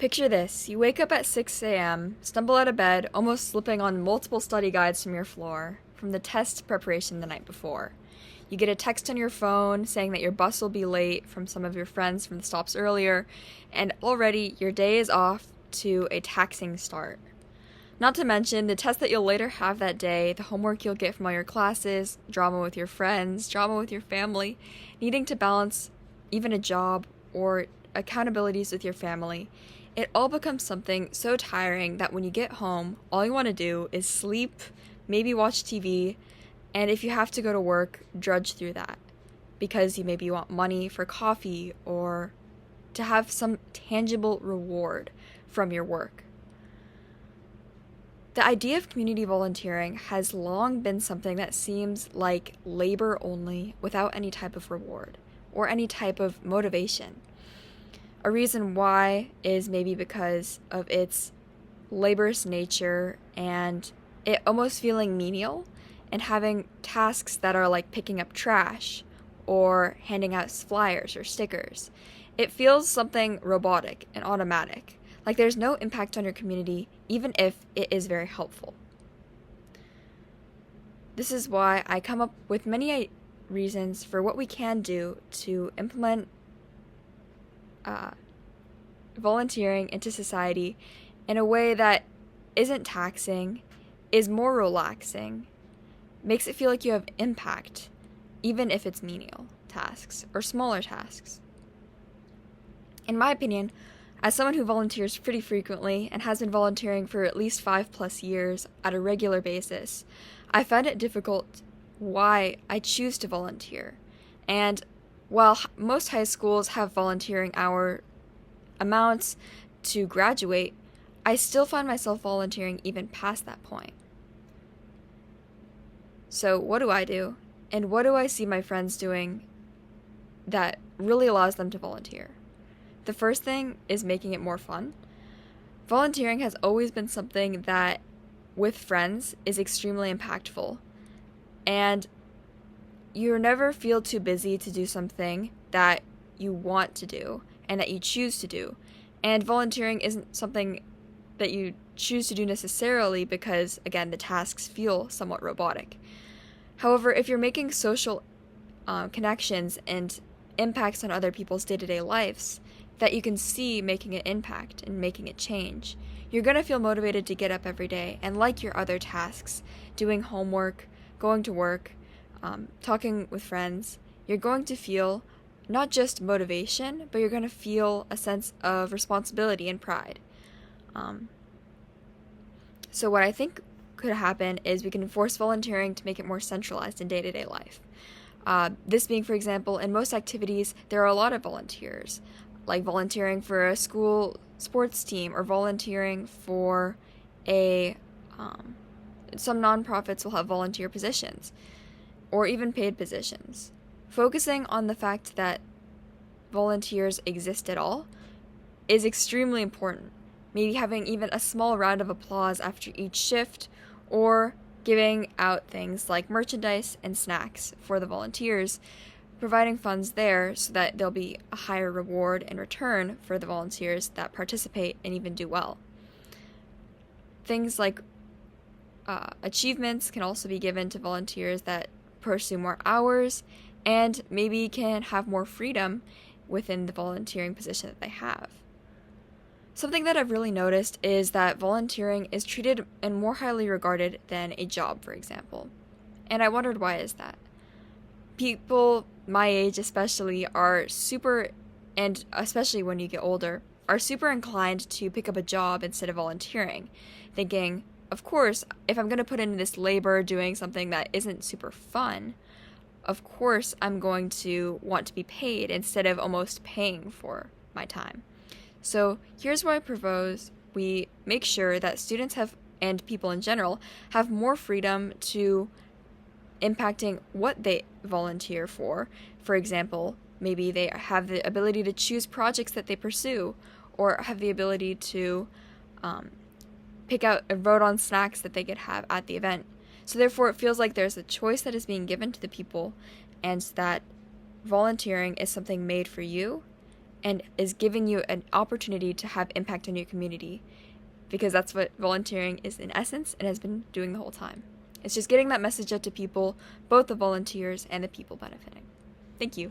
Picture this. You wake up at 6 a.m., stumble out of bed, almost slipping on multiple study guides from your floor, from the test preparation the night before. You get a text on your phone saying that your bus will be late from some of your friends from the stops earlier, and already your day is off to a taxing start. Not to mention the test that you'll later have that day, the homework you'll get from all your classes, drama with your friends, drama with your family, needing to balance even a job or accountabilities with your family. It all becomes something so tiring that when you get home, all you want to do is sleep, maybe watch TV, and if you have to go to work, drudge through that. Because you maybe want money for coffee or to have some tangible reward from your work. The idea of community volunteering has long been something that seems like labor only without any type of reward or any type of motivation. A reason why is maybe because of its laborious nature and it almost feeling menial and having tasks that are like picking up trash or handing out flyers or stickers. It feels something robotic and automatic, like there's no impact on your community even if it is very helpful. This is why I come up with many reasons for what we can do to implement volunteering into society in a way that isn't taxing, is more relaxing, makes it feel like you have impact, even if it's menial tasks or smaller tasks. In my opinion, as someone who volunteers pretty frequently and has been volunteering for at least 5+ years at a regular basis, I find it difficult why I choose to volunteer. And while most high schools have volunteering hour amounts to graduate, I still find myself volunteering even past that point. So what do I do? And what do I see my friends doing that really allows them to volunteer? The first thing is making it more fun. Volunteering has always been something that, with friends, is extremely impactful. And you never feel too busy to do something that you want to do and that you choose to do. And volunteering isn't something that you choose to do necessarily because, again, the tasks feel somewhat robotic. However, if you're making social connections and impacts on other people's day-to-day lives that you can see making an impact and making a change, you're going to feel motivated to get up every day and like your other tasks, doing homework, going to work, talking with friends, you're going to feel not just motivation, but you're going to feel a sense of responsibility and pride. So what I think could happen is we can force volunteering to make it more centralized in day-to-day life. This being, for example, in most activities, there are a lot of volunteers, like volunteering for a school sports team or volunteering for some nonprofits will have volunteer positions or even paid positions. Focusing on the fact that volunteers exist at all is extremely important. Maybe having even a small round of applause after each shift or giving out things like merchandise and snacks for the volunteers, providing funds there so that there'll be a higher reward in return for the volunteers that participate and even do well. Things like achievements can also be given to volunteers that pursue more hours and maybe can have more freedom within the volunteering position that they have. Something that I've really noticed is that volunteering is treated and more highly regarded than a job, for example. And I wondered, why is that? People my age especially are super, and especially when you get older, are super inclined to pick up a job instead of volunteering, thinking, of course, if I'm going to put in this labor doing something that isn't super fun, of course I'm going to want to be paid instead of almost paying for my time. So here's why I propose we make sure that students have, and people in general, have more freedom to impacting what they volunteer for. For example, maybe they have the ability to choose projects that they pursue or have the ability to pick out and vote on snacks that they could have at the event. So therefore, it feels like there's a choice that is being given to the people and that volunteering is something made for you and is giving you an opportunity to have impact on your community, because that's what volunteering is in essence and has been doing the whole time. It's just getting that message out to people, both the volunteers and the people benefiting. Thank you.